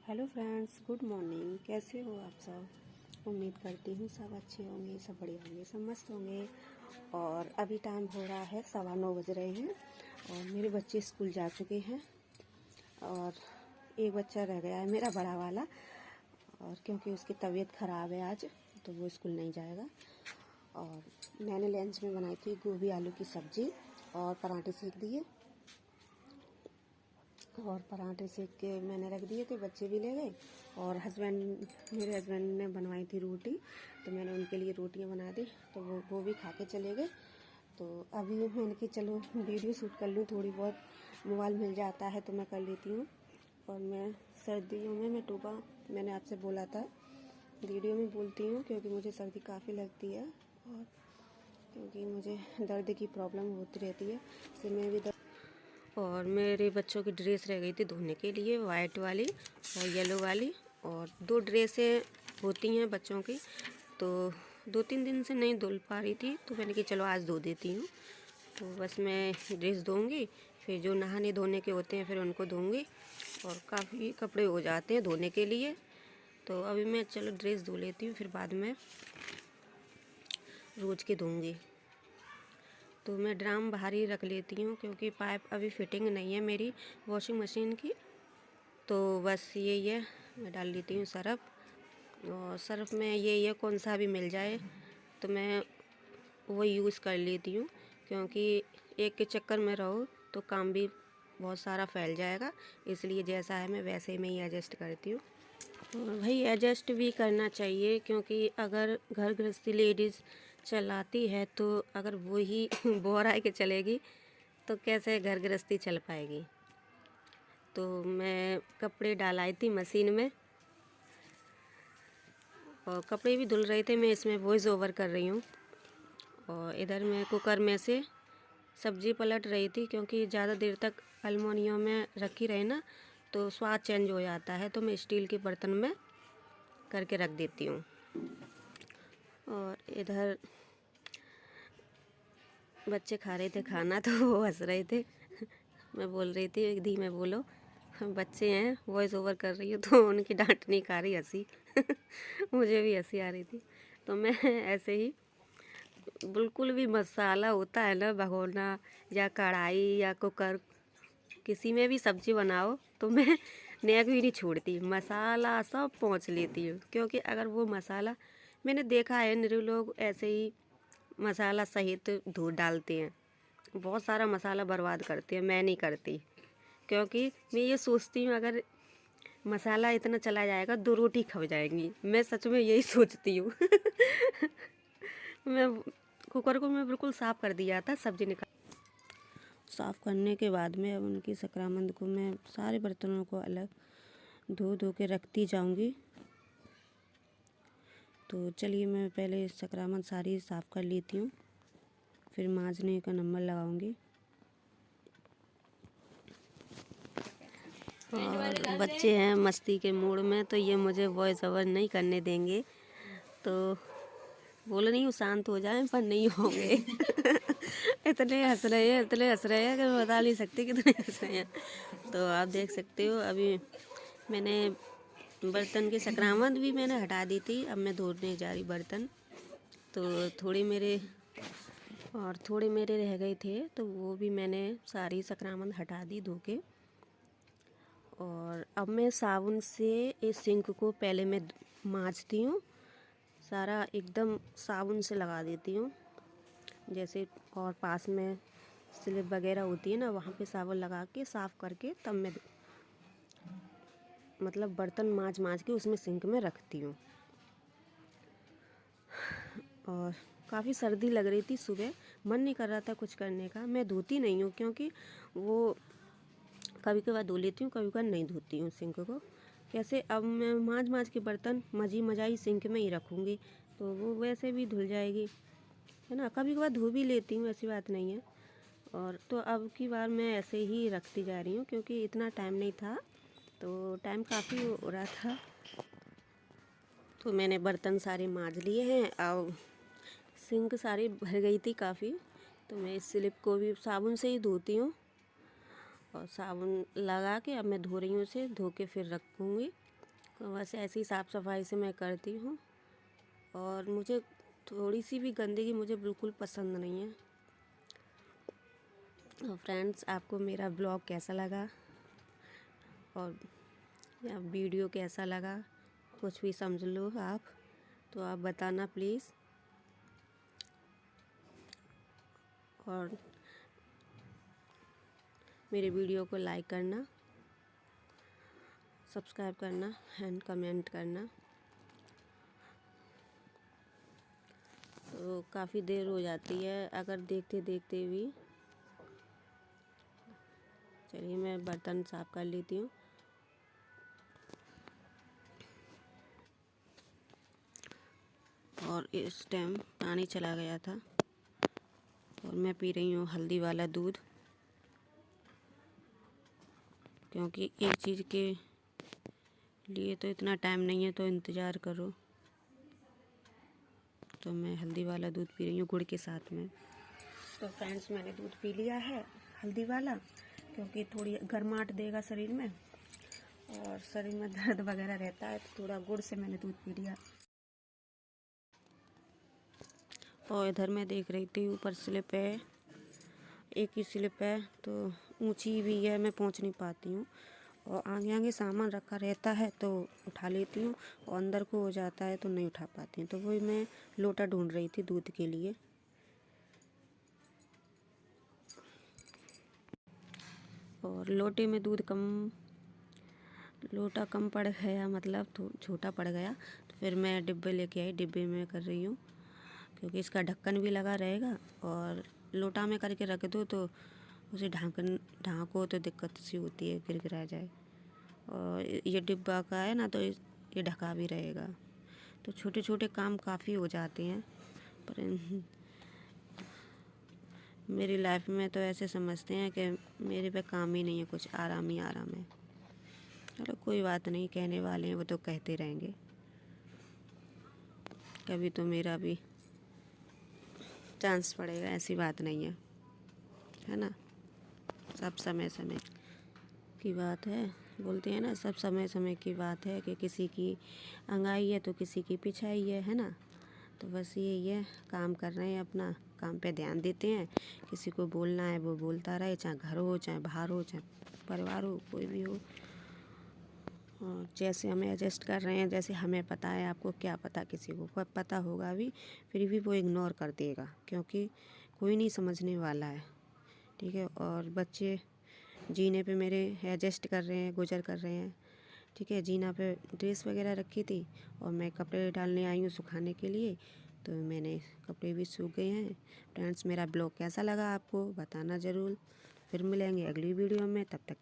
Hello friends, good morning. कैसे हो आप सब? उम्मीद करती हूँ सब अच्छे होंगे, सब बढ़िया होंगे, सब मस्त होंगे। और अभी टाइम हो रहा है 9:15 बज रहे हैं और मेरे बच्चे स्कूल जा चुके हैं और एक बच्चा रह गया है मेरा बड़ा वाला। और क्योंकि उसकी तबीयत ख़राब है आज, तो वो स्कूल नहीं जाएगा। और मैंने लंच में बनाई थी गोभी आलू की सब्ज़ी और पराठे सेक दिए। और पराठे सेक के मैंने रख दिए थे, बच्चे भी ले गए। और मेरे हस्बैंड ने बनवाई थी रोटी, तो मैंने उनके लिए रोटियां बना दी, तो वो भी खा के चले गए। तो अभी मैंने कि चलो वीडियो शूट कर लूँ, थोड़ी बहुत मोबाइल मिल जाता है तो मैं कर लेती हूँ। और मैं सर्दियों में मैंने आपसे बोला था वीडियो में बोलती हूँ, क्योंकि मुझे सर्दी काफ़ी लगती है और क्योंकि मुझे दर्द की प्रॉब्लम होती रहती है, सिर में भी दर्द। और मेरे बच्चों की ड्रेस रह गई थी धोने के लिए, वाइट वाली और येलो वाली। और 2 ड्रेसें होती हैं बच्चों की, तो 2-3 दिन से नहीं धुल पा रही थी, तो मैंने कि चलो आज धो देती हूँ। तो बस मैं ड्रेस धोऊंगी, फिर जो नहाने धोने के होते हैं फिर उनको धोऊंगी। और काफ़ी कपड़े हो जाते हैं धोने के लिए, तो अभी मैं चलो ड्रेस धो लेती हूँ, फिर बाद में रोज़ के धोऊंगी। तो मैं ड्राम बाहर ही रख लेती हूँ, क्योंकि पाइप अभी फिटिंग नहीं है मेरी वॉशिंग मशीन की। तो बस यही है, मैं डाल लेती हूँ सर्फ़। और सर्फ़ में यही है, कौन सा भी मिल जाए तो मैं वो यूज़ कर लेती हूँ, क्योंकि एक के चक्कर में रहो तो काम भी बहुत सारा फैल जाएगा। इसलिए जैसा है मैं वैसे में ही एडजस्ट करती हूँ। और भाई एडजस्ट भी करना चाहिए, क्योंकि अगर घर गृहस्थी लेडीज़ चलाती है, तो अगर वो ही बोर आए के चलेगी तो कैसे घर गृहस्थी चल पाएगी। तो मैं कपड़े डालाई थी मशीन में और कपड़े भी धुल रहे थे, मैं इसमें वॉइस ओवर कर रही हूँ। और इधर मैं कुकर में से सब्ज़ी पलट रही थी, क्योंकि ज़्यादा देर तक अल्मुनियम में रखी रहे ना तो स्वाद चेंज हो जाता है, तो मैं स्टील के बर्तन में करके रख देती हूँ। और इधर बच्चे खा रहे थे खाना, तो वो हंस रहे थे। मैं बोल रही थी धीमे बोलो, बच्चे हैं, वॉइस ओवर कर रही हूँ, तो उनकी डांट नहीं खा रही, हंसी। मुझे भी हंसी आ रही थी। तो मैं ऐसे ही बिल्कुल भी मसाला होता है ना, भगोना या कढ़ाई या कुकर, किसी में भी सब्ज़ी बनाओ तो मैं नेक भी नहीं छोड़ती, मसाला सब पहुँच लेती हूँ। क्योंकि अगर वो मसाला, मैंने देखा है निरु लोग ऐसे ही मसाला सहित धो डालते हैं, बहुत सारा मसाला बर्बाद करते हैं। मैं नहीं करती, क्योंकि मैं ये सोचती हूँ अगर मसाला इतना चला जाएगा 2 रोटी खा जाएंगी, मैं सच में यही सोचती हूँ। मैं कुकर को मैं बिल्कुल साफ़ कर दिया था, सब्ज़ी निकाल साफ़ करने के बाद में अब उनकी सकरामंद को मैं सारे बर्तनों को अलग धो धो के रखती जाऊंगी। तो चलिए मैं पहले सकरामंद सारी साफ़ कर लेती हूँ, फिर मांजने का नंबर लगाऊंगी। और बच्चे हैं मस्ती के मूड में, तो ये मुझे वॉइस ओवर नहीं करने देंगे, तो बोल रही हूँ शांत हो जाएं, पर नहीं होंगे। इतने हंस रहे हैं कि मैं बता नहीं सकती कितने हंस रहे हैं। तो आप देख सकते हो, अभी मैंने बर्तन की सकरामंद भी मैंने हटा दी थी, अब मैं धोने जा रही बर्तन। तो थोड़े मेरे रह गए थे, तो वो भी मैंने सारी सकरामंद हटा दी धो के। और अब मैं साबुन से इस सिंक को पहले मैं मांजती हूँ, सारा एकदम साबुन से लगा देती हूँ जैसे। और पास में स्लिप वगैरह होती है ना, वहाँ पे साबुन लगा के साफ़ करके तब मैं मतलब बर्तन मांज के उसमें सिंक में रखती हूँ। और काफ़ी सर्दी लग रही थी, सुबह मन नहीं कर रहा था कुछ करने का। मैं धोती नहीं हूँ, क्योंकि वो कभी कभार धो लेती हूँ, कभी कभार नहीं धोती हूँ सिंक को। कैसे अब मैं मांज के बर्तन मजाई सिंक में ही रखूँगी, तो वो वैसे भी धुल जाएगी, है ना। कभी कभार धो भी लेती हूँ, ऐसी बात नहीं है। और तो अब की बार मैं ऐसे ही रखती जा रही हूँ, क्योंकि इतना टाइम नहीं था, तो टाइम काफ़ी हो रहा था। तो मैंने बर्तन सारे मांज लिए हैं, अब सिंक सारी भर गई थी काफ़ी, तो मैं इस स्लिप को भी साबुन से ही धोती हूँ। और साबुन लगा के अब मैं धो रही हूँ, उसे धो के फिर रखूँगी। तो बस ऐसी साफ़ सफाई से मैं करती हूँ। और मुझे थोड़ी सी भी गंदगी मुझे बिल्कुल पसंद नहीं है। तो फ्रेंड्स, आपको मेरा ब्लॉग कैसा लगा और या वीडियो कैसा लगा, कुछ भी समझ लो आप, तो आप बताना प्लीज़। और मेरे वीडियो को लाइक करना, सब्सक्राइब करना एंड कमेंट करना। तो काफ़ी देर हो जाती है अगर देखते देखते भी। चलिए मैं बर्तन साफ़ कर लेती हूँ। और इस टाइम पानी चला गया था और मैं पी रही हूँ हल्दी वाला दूध, क्योंकि एक चीज़ के लिए तो इतना टाइम नहीं है, तो इंतज़ार करो। तो मैं हल्दी वाला दूध पी रही हूँ गुड़ के साथ में। तो फ्रेंड्स, मैंने दूध पी लिया है हल्दी वाला, क्योंकि थोड़ी गर्माहट देगा शरीर में और शरीर में दर्द वगैरह रहता है, तो थोड़ा गुड़ से मैंने दूध पी लिया। और इधर मैं देख रही थी ऊपर स्लिप है, एक ही स्लिप है, तो ऊंची भी है, मैं पहुंच नहीं पाती हूँ। और आगे आगे सामान रखा रहता है तो उठा लेती हूँ, और अंदर को हो जाता है तो नहीं उठा पाती हूँ। तो वही मैं लोटा ढूंढ रही थी दूध के लिए। और लोटे में दूध कम, लोटा कम पड़ गया, मतलब तो छोटा पड़ गया, तो फिर मैं डिब्बे लेके आई, डिब्बे में कर रही हूँ, क्योंकि इसका ढक्कन भी लगा रहेगा। और लोटा में करके रख दो तो उसे ढाँको तो दिक्कत सी होती है, गिरा जाए। और ये डिब्बा का है ना, तो ये ढका भी रहेगा। तो छोटे छोटे काम काफ़ी हो जाते हैं, पर मेरी लाइफ में तो ऐसे समझते हैं कि मेरे पे काम ही नहीं है, कुछ आराम ही आराम है। चलो कोई बात नहीं, कहने वाले हैं वो तो कहते रहेंगे, कभी तो मेरा भी चांस पड़ेगा, ऐसी बात नहीं है ना। सब समय समय की बात है, बोलते हैं ना, सब समय समय की बात है, कि किसी की अंगाई है तो किसी की पिछाई है ना। तो बस यही है, काम कर रहे हैं, अपना काम पे ध्यान देते हैं। किसी को बोलना है वो बोलता रहे, चाहे घर हो, चाहे बाहर हो, चाहे परिवार हो, कोई भी हो। और जैसे हमें एडजस्ट कर रहे हैं, जैसे हमें पता है, आपको क्या पता, किसी को पता होगा भी, फिर भी वो इग्नोर कर देगा, क्योंकि कोई नहीं समझने वाला है, ठीक है। और बच्चे जीने पे मेरे एडजस्ट कर रहे हैं, गुजर कर रहे हैं, ठीक है। जीना पे ड्रेस वगैरह रखी थी और मैं कपड़े डालने आई हूँ सुखाने के लिए, तो मैंने कपड़े भी सूख गए हैं। फ्रेंड्स, मेरा ब्लॉग कैसा लगा आपको बताना ज़रूर। फिर मिलेंगे अगली वीडियो में, तब तक